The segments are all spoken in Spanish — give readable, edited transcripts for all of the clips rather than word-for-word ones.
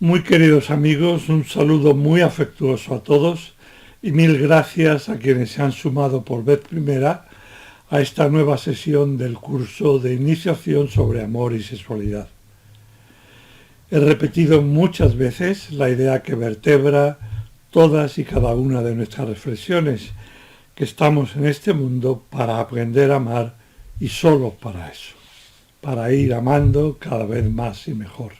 Muy queridos amigos, un saludo muy afectuoso a todos y mil gracias a quienes se han sumado por vez primera a esta nueva sesión del curso de iniciación sobre amor y sexualidad. He repetido muchas veces la idea que vertebra todas y cada una de nuestras reflexiones, que estamos en este mundo para aprender a amar y solo para eso, para ir amando cada vez más y mejor.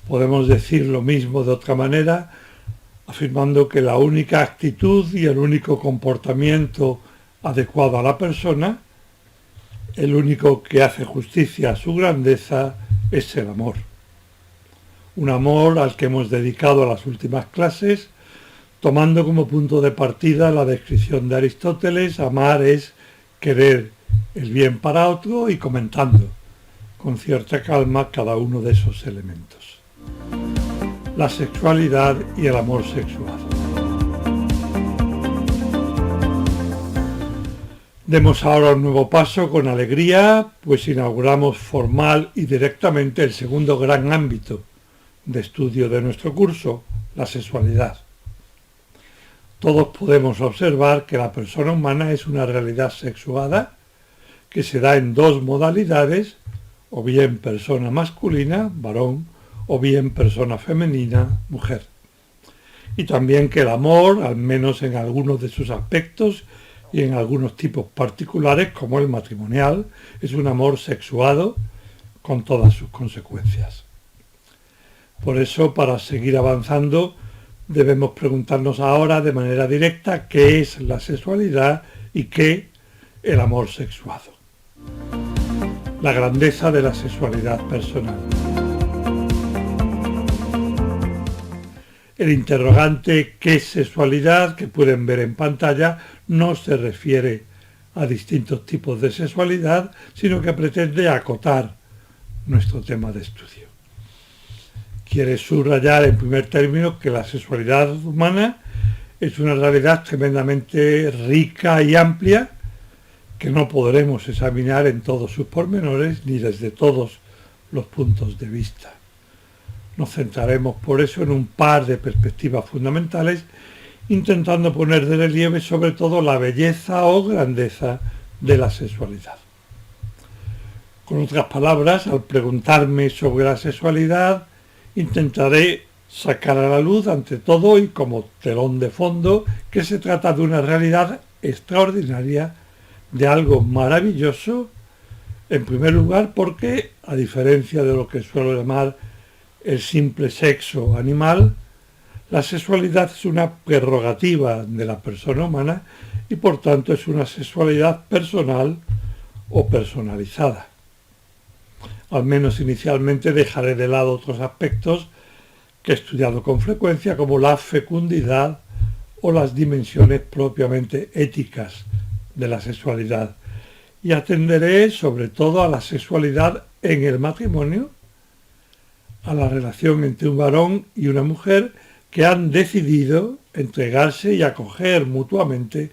Podemos decir lo mismo de otra manera, afirmando que la única actitud y el único comportamiento adecuado a la persona, el único que hace justicia a su grandeza, es el amor. Un amor al que hemos dedicado las últimas clases, tomando como punto de partida la descripción de Aristóteles: amar es querer el bien para otro, y comentando con cierta calma cada uno de esos elementos. La sexualidad y el amor sexual. Demos ahora un nuevo paso con alegría, pues inauguramos formal y directamente el segundo gran ámbito de estudio de nuestro curso, la sexualidad. Todos podemos observar que la persona humana es una realidad sexuada que se da en dos modalidades, o bien persona masculina, varón, o bien persona femenina, mujer. Y también que el amor, al menos en algunos de sus aspectos y en algunos tipos particulares, como el matrimonial, es un amor sexuado con todas sus consecuencias. Por eso, para seguir avanzando, debemos preguntarnos ahora de manera directa qué es la sexualidad y qué el amor sexuado. La grandeza de la sexualidad personal. El interrogante ¿qué es sexualidad?, que pueden ver en pantalla, no se refiere a distintos tipos de sexualidad, sino que pretende acotar nuestro tema de estudio. Quiere subrayar en primer término que la sexualidad humana es una realidad tremendamente rica y amplia, que no podremos examinar en todos sus pormenores ni desde todos los puntos de vista. Nos centraremos por eso en un par de perspectivas fundamentales, intentando poner de relieve sobre todo la belleza o grandeza de la sexualidad. Con otras palabras, al preguntarme sobre la sexualidad, intentaré sacar a la luz ante todo y como telón de fondo que se trata de una realidad extraordinaria, de algo maravilloso, en primer lugar porque, a diferencia de lo que suelo llamar el simple sexo animal, la sexualidad es una prerrogativa de la persona humana y por tanto es una sexualidad personal o personalizada. Al menos inicialmente dejaré de lado otros aspectos que he estudiado con frecuencia, como la fecundidad o las dimensiones propiamente éticas de la sexualidad, y atenderé sobre todo a la sexualidad en el matrimonio, a la relación entre un varón y una mujer que han decidido entregarse y acoger mutuamente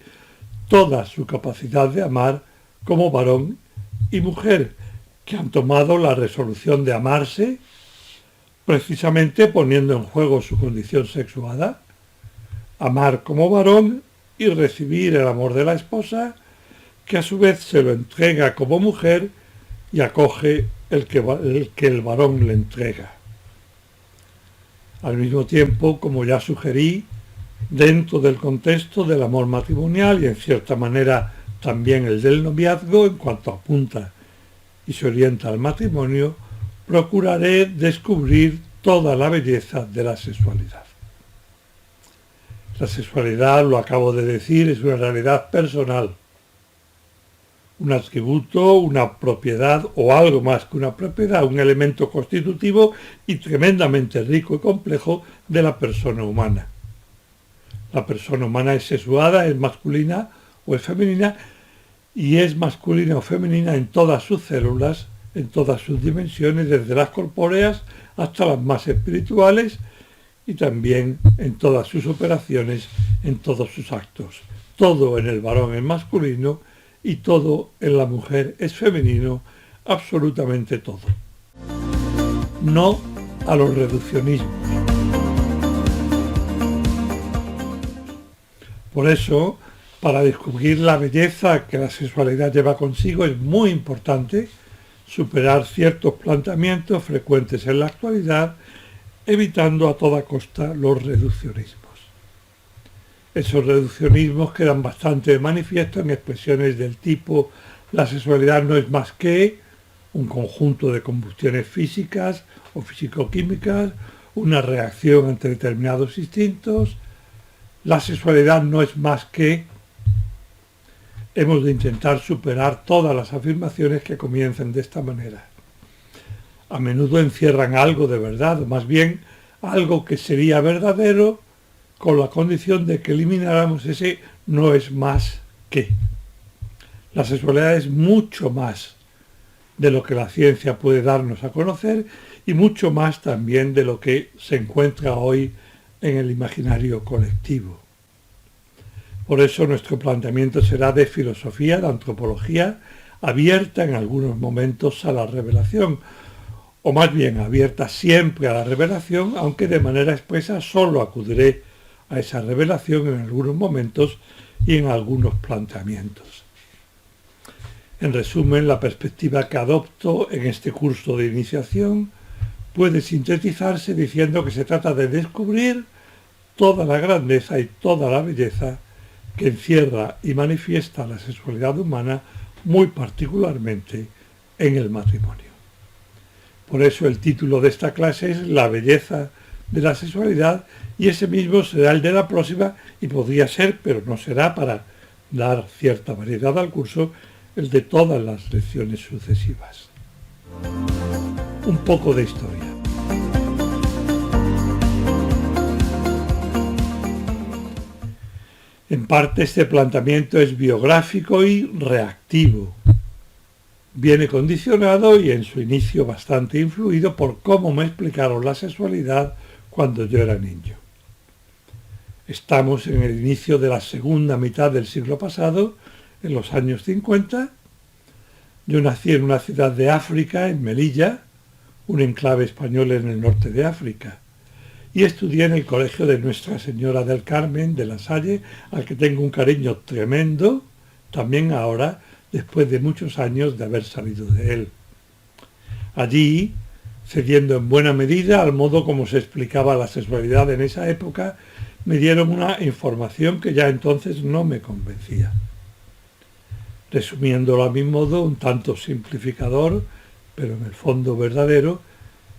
toda su capacidad de amar como varón y mujer, que han tomado la resolución de amarse, precisamente poniendo en juego su condición sexuada, amar como varón y recibir el amor de la esposa, que a su vez se lo entrega como mujer y acoge el que el varón le entrega. Al mismo tiempo, como ya sugerí, dentro del contexto del amor matrimonial y en cierta manera también el del noviazgo, en cuanto apunta y se orienta al matrimonio, procuraré descubrir toda la belleza de la sexualidad. La sexualidad, lo acabo de decir, es una realidad personal, un atributo, una propiedad o algo más que una propiedad, un elemento constitutivo y tremendamente rico y complejo de la persona humana. La persona humana es sexuada, es masculina o es femenina, y es masculina o femenina en todas sus células, en todas sus dimensiones, desde las corpóreas hasta las más espirituales, y también en todas sus operaciones, en todos sus actos. Todo en el varón es masculino y todo en la mujer es femenino, absolutamente todo. No a los reduccionismos. Por eso, para descubrir la belleza que la sexualidad lleva consigo, es muy importante superar ciertos planteamientos frecuentes en la actualidad, evitando a toda costa los reduccionismos. Esos reduccionismos quedan bastante de manifiesto en expresiones del tipo la sexualidad no es más que un conjunto de combustiones físicas o físico-químicas, una reacción ante determinados instintos. La sexualidad no es más que... Hemos de intentar superar todas las afirmaciones que comiencen de esta manera. A menudo encierran algo de verdad, o más bien algo que sería verdadero, con la condición de que elimináramos ese no es más que. La sexualidad es mucho más de lo que la ciencia puede darnos a conocer y mucho más también de lo que se encuentra hoy en el imaginario colectivo. Por eso nuestro planteamiento será de filosofía, de antropología, abierta en algunos momentos a la revelación, o más bien abierta siempre a la revelación, aunque de manera expresa solo acudiré a esa revelación en algunos momentos y en algunos planteamientos. En resumen, la perspectiva que adopto en este curso de iniciación puede sintetizarse diciendo que se trata de descubrir toda la grandeza y toda la belleza que encierra y manifiesta la sexualidad humana, muy particularmente en el matrimonio. Por eso el título de esta clase es La belleza de la sexualidad, y ese mismo será el de la próxima, y podría ser, pero no será, para dar cierta variedad al curso, el de todas las lecciones sucesivas. Un poco de historia. En parte este planteamiento es biográfico y reactivo. Viene condicionado y en su inicio bastante influido por cómo me explicaron la sexualidad cuando yo era niño. Estamos en el inicio de la segunda mitad del siglo pasado, en los años 50. Yo nací en una ciudad de África, en Melilla, un enclave español en el norte de África, y estudié en el colegio de Nuestra Señora del Carmen de La Salle, al que tengo un cariño tremendo, también ahora, después de muchos años de haber salido de él. Allí, cediendo en buena medida al modo como se explicaba la sexualidad en esa época, me dieron una información que ya entonces no me convencía. Resumiéndolo a mi modo, un tanto simplificador, pero en el fondo verdadero,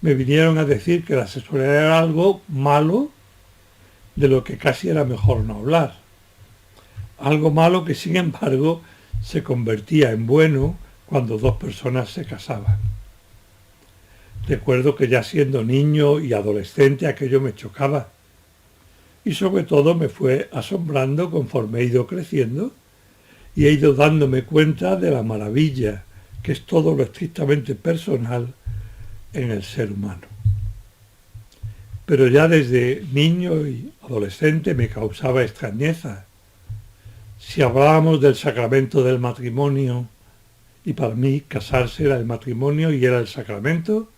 me vinieron a decir que la sexualidad era algo malo, de lo que casi era mejor no hablar. Algo malo que, sin embargo, se convertía en bueno cuando dos personas se casaban. Recuerdo que ya siendo niño y adolescente aquello me chocaba, y sobre todo me fue asombrando conforme he ido creciendo y he ido dándome cuenta de la maravilla que es todo lo estrictamente personal en el ser humano. Pero ya desde niño y adolescente me causaba extrañeza. Si hablábamos del sacramento del matrimonio, y para mí casarse era el matrimonio y era el sacramento,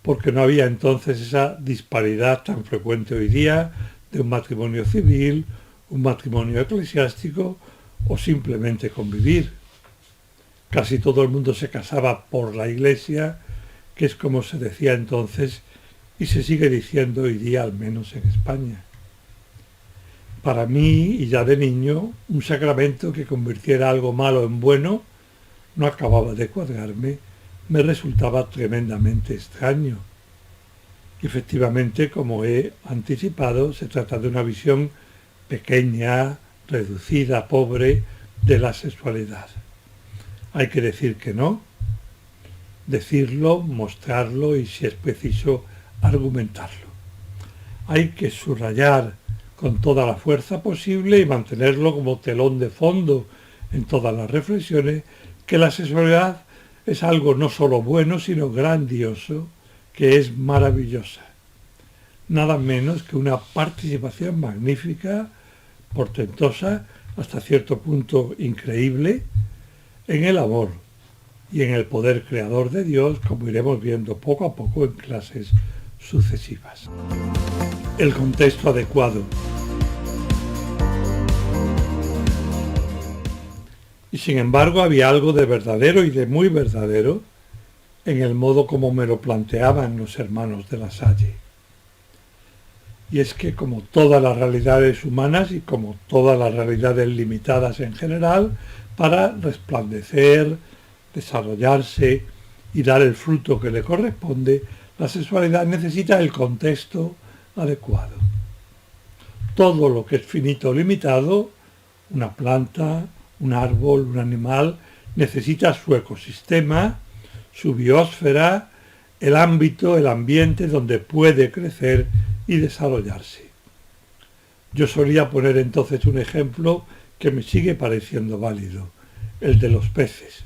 porque no había entonces esa disparidad tan frecuente hoy día de un matrimonio civil, un matrimonio eclesiástico o simplemente convivir. Casi todo el mundo se casaba por la iglesia, que es como se decía entonces y se sigue diciendo hoy día, al menos en España. Para mí, y ya de niño, un sacramento que convirtiera algo malo en bueno no acababa de cuadrarme, me resultaba tremendamente extraño. Y efectivamente, como he anticipado, se trata de una visión pequeña, reducida, pobre de la sexualidad. Hay que decir que no, decirlo, mostrarlo y, si es preciso, argumentarlo. Hay que subrayar con toda la fuerza posible y mantenerlo como telón de fondo en todas las reflexiones, que la sexualidad es algo no solo bueno, sino grandioso, que es maravillosa. Nada menos que una participación magnífica, portentosa, hasta cierto punto increíble, en el amor y en el poder creador de Dios, como iremos viendo poco a poco en clases sucesivas. El contexto adecuado. Y sin embargo había algo de verdadero y de muy verdadero en el modo como me lo planteaban los hermanos de La Salle. Y es que como todas las realidades humanas y como todas las realidades limitadas en general, para resplandecer, desarrollarse y dar el fruto que le corresponde, la sexualidad necesita el contexto adecuado. Todo lo que es finito o limitado, una planta, un árbol, un animal, necesita su ecosistema, su biosfera, el ámbito, el ambiente donde puede crecer y desarrollarse. Yo solía poner entonces un ejemplo que me sigue pareciendo válido, el de los peces.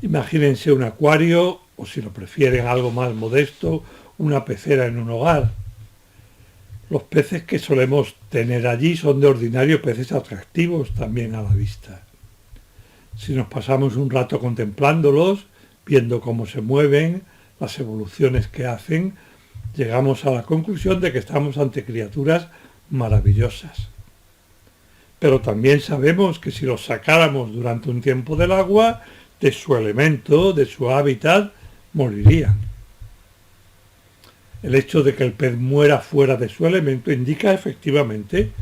Imagínense un acuario, o si lo prefieren algo más modesto, una pecera en un hogar. Los peces que solemos tener allí son de ordinario peces atractivos también a la vista. Si nos pasamos un rato contemplándolos, viendo cómo se mueven, las evoluciones que hacen, llegamos a la conclusión de que estamos ante criaturas maravillosas. Pero también sabemos que si los sacáramos durante un tiempo del agua, de su elemento, de su hábitat, morirían. El hecho de que el pez muera fuera de su elemento indica efectivamente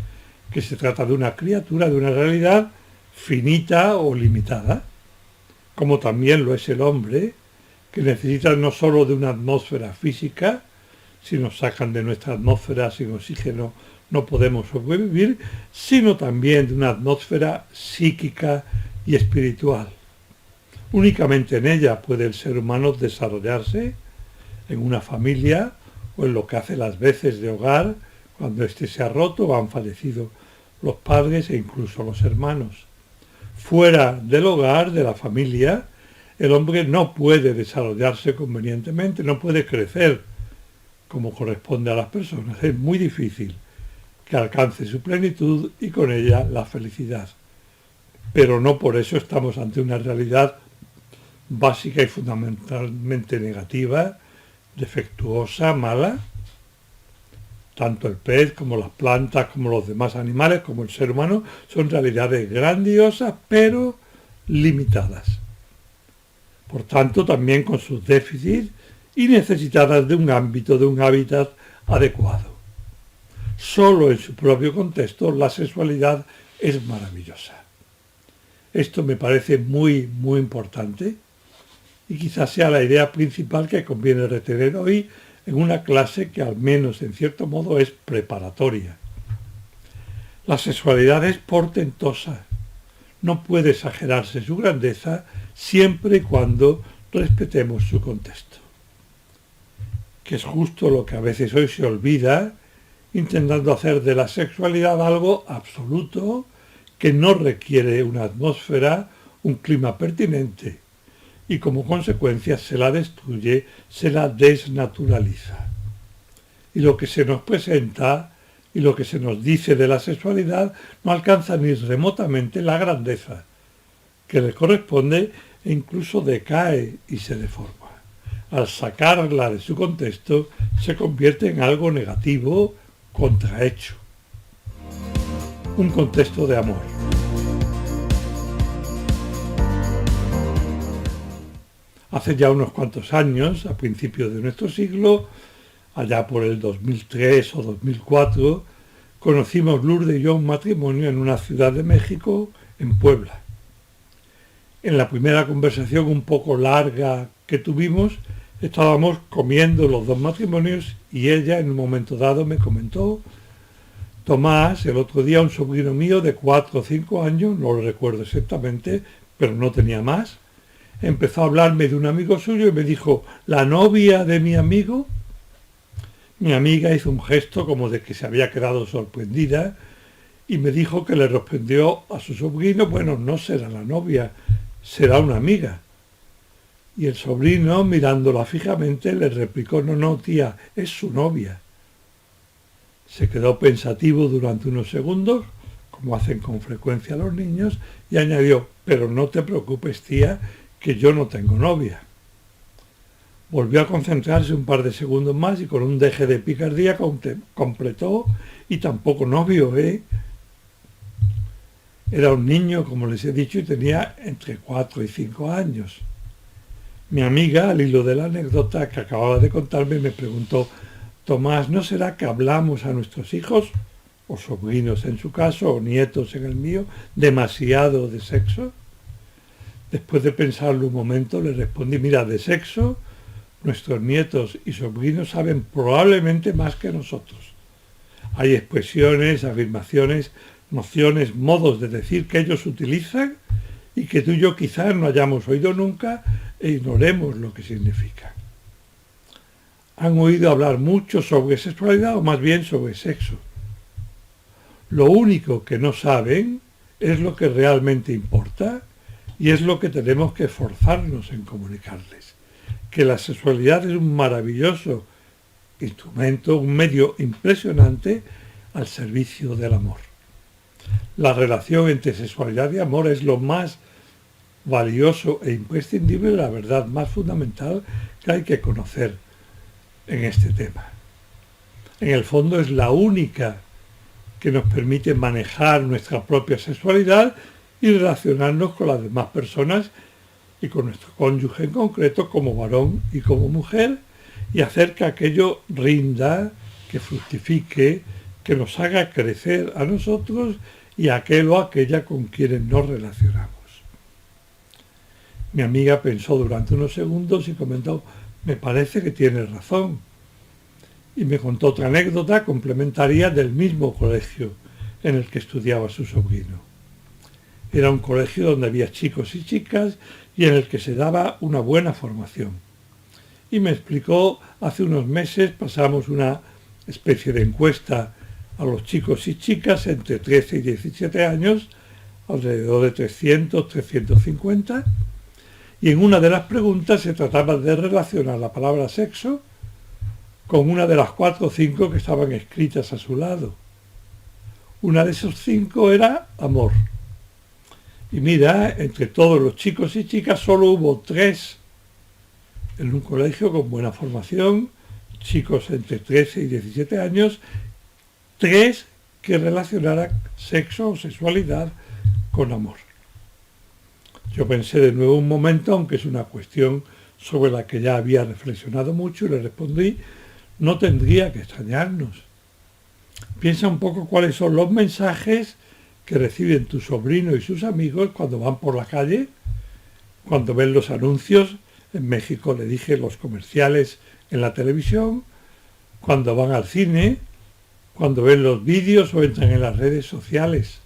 que se trata de una criatura, de una realidad finita o limitada, como también lo es el hombre, que necesita no solo de una atmósfera física. Si nos sacan de nuestra atmósfera sin oxígeno no podemos sobrevivir, sino también de una atmósfera psíquica y espiritual. Únicamente en ella puede el ser humano desarrollarse, en una familia o en lo que hace las veces de hogar, cuando éste se ha roto o han fallecido los padres e incluso los hermanos. Fuera del hogar, de la familia, el hombre no puede desarrollarse convenientemente, no puede crecer como corresponde a las personas. Es muy difícil que alcance su plenitud y con ella la felicidad. Pero no por eso estamos ante una realidad básica y fundamentalmente negativa, defectuosa, mala. Tanto el pez como las plantas, como los demás animales, como el ser humano, son realidades grandiosas pero limitadas. Por tanto, también con sus déficits y necesitadas de un ámbito, de un hábitat adecuado. Solo en su propio contexto la sexualidad es maravillosa. Esto me parece muy, muy importante y quizás sea la idea principal que conviene retener hoy en una clase que al menos en cierto modo es preparatoria. La sexualidad es portentosa. No puede exagerarse su grandeza siempre y cuando respetemos su contexto, que es justo lo que a veces hoy se olvida, intentando hacer de la sexualidad algo absoluto, que no requiere una atmósfera, un clima pertinente, y como consecuencia se la destruye, se la desnaturaliza. Y lo que se nos presenta y lo que se nos dice de la sexualidad no alcanza ni remotamente la grandeza que le corresponde e incluso decae y se deforma. Al sacarla de su contexto se convierte en algo negativo, contrahecho. Un contexto de amor. Hace ya unos cuantos años, a principios de nuestro siglo, allá por el 2003 o 2004, conocimos Lourdes y yo un matrimonio en una ciudad de México, en Puebla. En la primera conversación un poco larga que tuvimos, estábamos comiendo los dos matrimonios y ella en un momento dado me comentó: Tomás, el otro día un sobrino mío de 4 o 5 años, no lo recuerdo exactamente, pero no tenía más, empezó a hablarme de un amigo suyo y me dijo: ¿la novia de mi amigo? Mi amiga hizo un gesto como de que se había quedado sorprendida y me dijo que le respondió a su sobrino: bueno, no será la novia, será una amiga. Y el sobrino, mirándola fijamente, le replicó: no, tía, es su novia. Se quedó pensativo durante unos segundos, como hacen con frecuencia los niños, y añadió: pero no te preocupes, tía, que yo no tengo novia. Volvió a concentrarse un par de segundos más y con un deje de picardía completó: y tampoco novio, ¿eh? Era un niño, como les he dicho, y tenía entre 4 y 5 años. Mi amiga, al hilo de la anécdota que acababa de contarme, me preguntó: Tomás, ¿no será que hablamos a nuestros hijos, o sobrinos en su caso, o nietos en el mío, demasiado de sexo? Después de pensarlo un momento, le respondí: mira, de sexo, nuestros nietos y sobrinos saben probablemente más que nosotros. Hay expresiones, afirmaciones, nociones, modos de decir que ellos utilizan y que tú y yo quizás no hayamos oído nunca e ignoremos lo que significan. Han oído hablar mucho sobre sexualidad, o más bien sobre sexo. Lo único que no saben es lo que realmente importa y es lo que tenemos que esforzarnos en comunicarles. Que la sexualidad es un maravilloso instrumento, un medio impresionante al servicio del amor. La relación entre sexualidad y amor es lo más valioso e imprescindible, la verdad más fundamental que hay que conocer en este tema. En el fondo es la única que nos permite manejar nuestra propia sexualidad y relacionarnos con las demás personas y con nuestro cónyuge en concreto, como varón y como mujer, y hacer que aquello rinda, que fructifique, que nos haga crecer a nosotros y a aquel o aquella con quienes nos relacionamos. Mi amiga pensó durante unos segundos y comentó: me parece que tienes razón. Y me contó otra anécdota complementaria del mismo colegio en el que estudiaba su sobrino. Era un colegio donde había chicos y chicas y en el que se daba una buena formación. Y me explicó: hace unos meses pasamos una especie de encuesta a los chicos y chicas entre 13 y 17 años, alrededor de 300, 350, y en una de las preguntas se trataba de relacionar la palabra sexo con una de las 4 o 5 que estaban escritas a su lado. Una de esos 5 era amor. Y mira, entre todos los chicos y chicas solo hubo 3 en un colegio con buena formación, chicos entre 13 y 17 años, 3 que relacionaran sexo o sexualidad con amor. Yo pensé de nuevo un momento, aunque es una cuestión sobre la que ya había reflexionado mucho, y le respondí: no tendría que extrañarnos. Piensa un poco cuáles son los mensajes que reciben tu sobrino y sus amigos cuando van por la calle, cuando ven los anuncios, en México le dije los comerciales en la televisión, cuando van al cine, cuando ven los vídeos o entran en las redes sociales.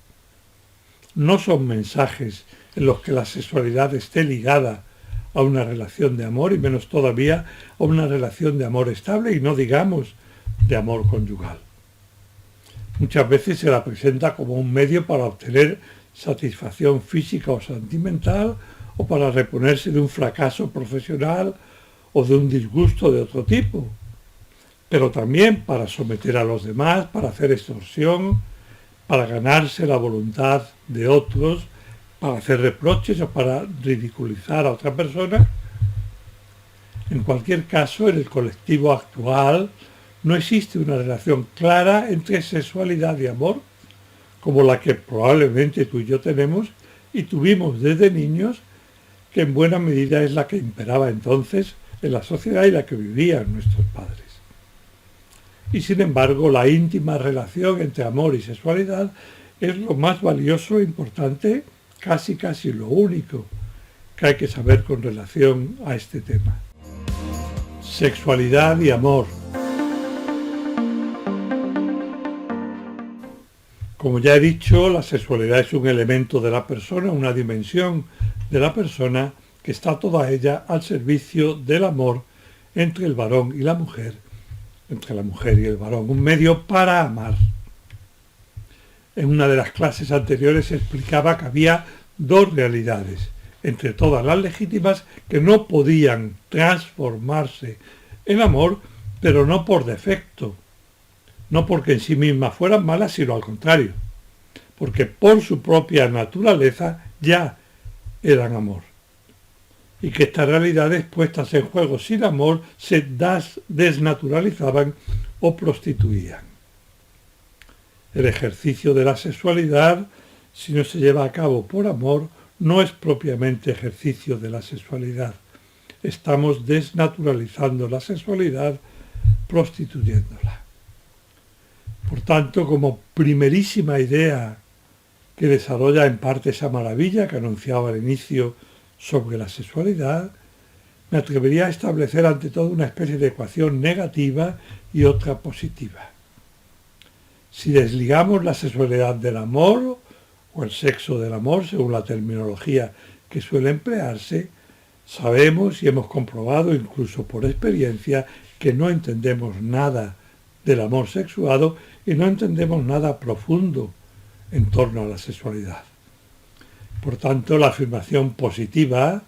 No son mensajes en los que la sexualidad esté ligada a una relación de amor, y menos todavía a una relación de amor estable, y no digamos de amor conyugal. Muchas veces se la presenta como un medio para obtener satisfacción física o sentimental, o para reponerse de un fracaso profesional o de un disgusto de otro tipo, pero también para someter a los demás, para hacer extorsión, para ganarse la voluntad de otros, para hacer reproches o para ridiculizar a otra persona. En cualquier caso, en el colectivo actual no existe una relación clara entre sexualidad y amor, como la que probablemente tú y yo tenemos y tuvimos desde niños, que en buena medida es la que imperaba entonces en la sociedad y la que vivían nuestros padres. Y sin embargo, la íntima relación entre amor y sexualidad es lo más valioso e importante, casi lo único que hay que saber con relación a este tema. Sexualidad y amor. Como ya he dicho, la sexualidad es un elemento de la persona, una dimensión de la persona que está toda ella al servicio del amor entre el varón y la mujer, entre la mujer y el varón, un medio para amar. En una de las clases anteriores se explicaba que había 2 realidades, entre todas las legítimas, que no podían transformarse en amor, pero no por defecto, no porque en sí mismas fueran malas, sino al contrario, porque por su propia naturaleza ya eran amor. y que estas realidades puestas en juego sin amor se desnaturalizaban o prostituían. El ejercicio de la sexualidad, si no se lleva a cabo por amor, no es propiamente ejercicio de la sexualidad. Estamos desnaturalizando la sexualidad, prostituyéndola. Por tanto, como primerísima idea que desarrolla en parte esa maravilla que anunciaba al inicio sobre la sexualidad, me atrevería a establecer ante todo una especie de ecuación negativa y otra positiva. Si desligamos la sexualidad del amor, o el sexo del amor, según la terminología que suele emplearse, sabemos y hemos comprobado, incluso por experiencia, que no entendemos nada del amor sexuado y no entendemos nada profundo en torno a la sexualidad. Por tanto, la afirmación positiva,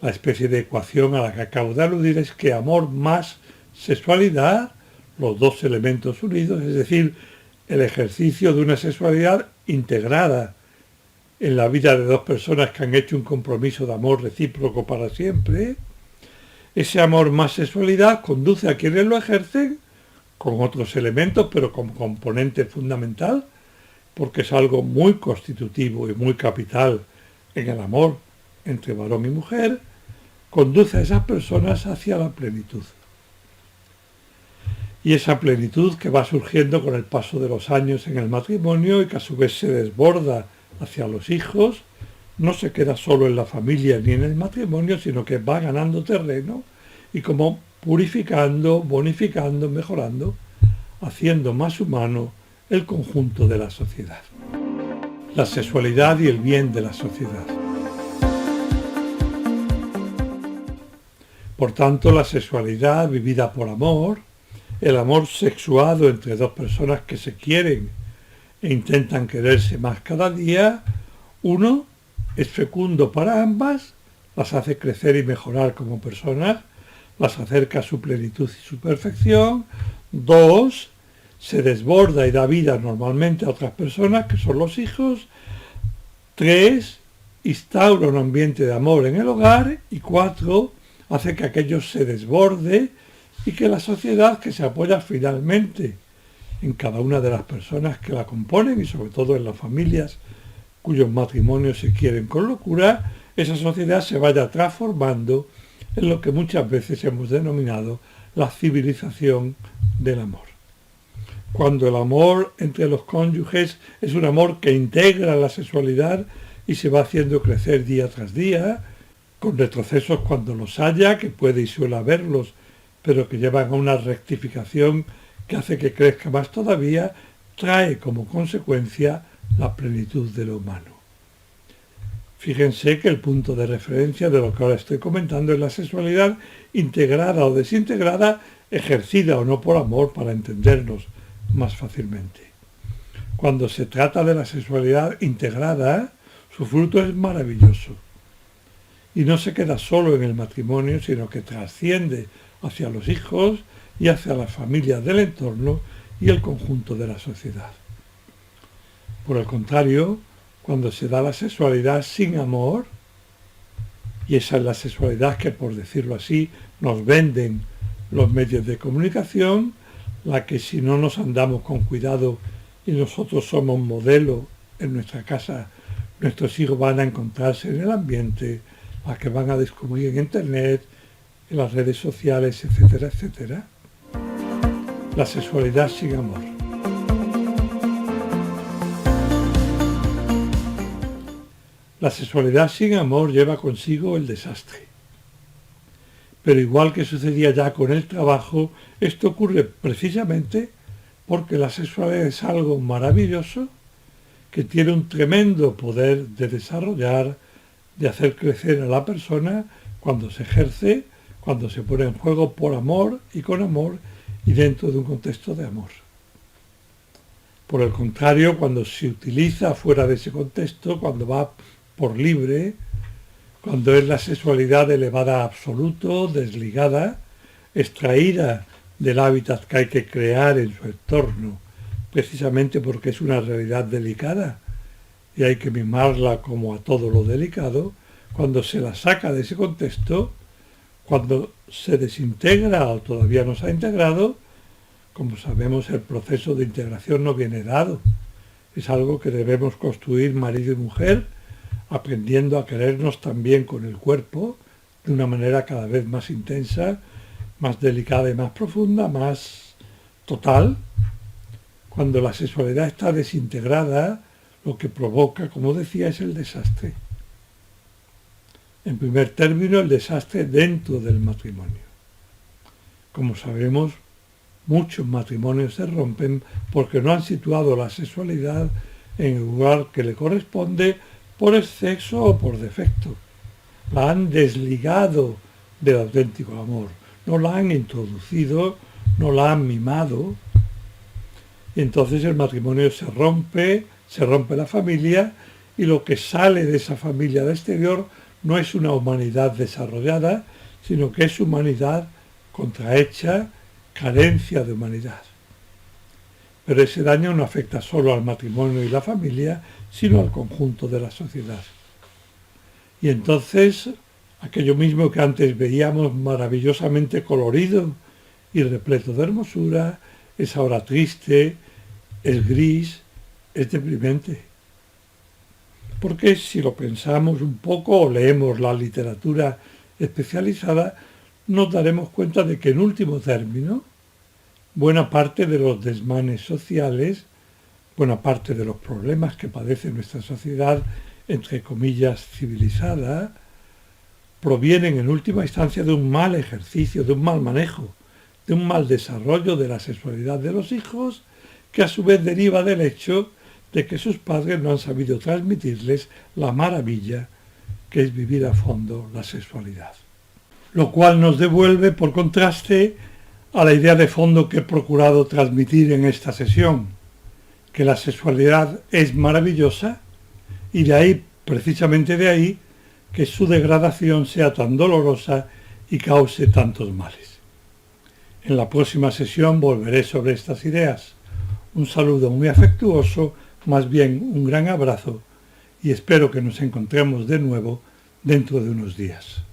la especie de ecuación a la que acabo de aludir, es que amor más sexualidad, los dos elementos unidos, es decir, el ejercicio de una sexualidad integrada en la vida de dos personas que han hecho un compromiso de amor recíproco para siempre, ese amor más sexualidad conduce a quienes lo ejercen con otros elementos, pero como componente fundamental, porque es algo muy constitutivo y muy capital en el amor entre varón y mujer, conduce a esas personas hacia la plenitud. Y esa plenitud que va surgiendo con el paso de los años en el matrimonio y que a su vez se desborda hacia los hijos, no se queda solo en la familia ni en el matrimonio, sino que va ganando terreno y como purificando, bonificando, mejorando, haciendo más humano el conjunto de la sociedad. La sexualidad y el bien de la sociedad. Por tanto, la sexualidad vivida por amor, el amor sexuado entre dos personas que se quieren e intentan quererse más cada día, uno, es fecundo para ambas, las hace crecer y mejorar como personas, las acerca a su plenitud y su perfección. Dos, se desborda y da vida normalmente a otras personas, que son los hijos. Tres, instaura un ambiente de amor en el hogar. Y cuatro, hace que aquello se desborde y que la sociedad, que se apoya finalmente en cada una de las personas que la componen y sobre todo en las familias cuyos matrimonios se quieren con locura, esa sociedad se vaya transformando en lo que muchas veces hemos denominado la civilización del amor. Cuando el amor entre los cónyuges es un amor que integra la sexualidad y se va haciendo crecer día tras día, con retrocesos cuando los haya, que puede y suele haberlos, pero que llevan a una rectificación que hace que crezca más todavía, trae como consecuencia la plenitud de lo humano. Fíjense que el punto de referencia de lo que ahora estoy comentando es la sexualidad integrada o desintegrada, ejercida o no por amor, para entendernos más fácilmente. Cuando se trata de la sexualidad integrada, su fruto es maravilloso. Y no se queda solo en el matrimonio, sino que trasciende hacia los hijos y hacia las familias del entorno y el conjunto de la sociedad. Por el contrario, cuando se da la sexualidad sin amor, y esa es la sexualidad que, por decirlo así, nos venden los medios de comunicación, la que si no nos andamos con cuidado y nosotros somos modelo en nuestra casa, nuestros hijos van a encontrarse en el ambiente, la que van a descubrir en internet, en las redes sociales, etcétera, etcétera. La sexualidad sin amor. La sexualidad sin amor lleva consigo el desastre. Pero igual que sucedía ya con el trabajo, esto ocurre precisamente porque la sexualidad es algo maravilloso que tiene un tremendo poder de desarrollar, de hacer crecer a la persona cuando se ejerce, cuando se pone en juego por amor y con amor y dentro de un contexto de amor. Por el contrario, cuando se utiliza fuera de ese contexto, cuando va por libre, cuando es la sexualidad elevada a absoluto, desligada, extraída del hábitat que hay que crear en su entorno, precisamente porque es una realidad delicada y hay que mimarla como a todo lo delicado, Cuando se la saca de ese contexto, cuando se desintegra o todavía no se ha integrado, como sabemos, el proceso de integración no viene dado. Es algo que debemos construir marido y mujer, aprendiendo a querernos también con el cuerpo, de una manera cada vez más intensa, más delicada y más profunda, más total. Cuando la sexualidad está desintegrada, lo que provoca, como decía, es el desastre. En primer término, el desastre dentro del matrimonio. Como sabemos, muchos matrimonios se rompen porque no han situado la sexualidad en el lugar que le corresponde por exceso o por defecto. La han desligado del auténtico amor, no la han introducido, no la han mimado. Y entonces el matrimonio se rompe la familia, y lo que sale de esa familia de exterior no es una humanidad desarrollada, sino que es humanidad contrahecha, carencia de humanidad. Pero ese daño no afecta solo al matrimonio y la familia, sino al conjunto de la sociedad. Y entonces, aquello mismo que antes veíamos maravillosamente colorido y repleto de hermosura, es ahora triste, es gris, es deprimente. Porque si lo pensamos un poco o leemos la literatura especializada, nos daremos cuenta de que en último término, buena parte de los desmanes sociales, buena parte de los problemas que padece nuestra sociedad, entre comillas, civilizada, provienen en última instancia de un mal ejercicio, de un mal manejo, de un mal desarrollo de la sexualidad de los hijos, que a su vez deriva del hecho de que sus padres no han sabido transmitirles la maravilla que es vivir a fondo la sexualidad. Lo cual nos devuelve, por contraste, a la idea de fondo que he procurado transmitir en esta sesión, que la sexualidad es maravillosa, y de ahí, precisamente de ahí, que su degradación sea tan dolorosa y cause tantos males. En la próxima sesión volveré sobre estas ideas. Un saludo muy afectuoso, más bien un gran abrazo, y espero que nos encontremos de nuevo dentro de unos días.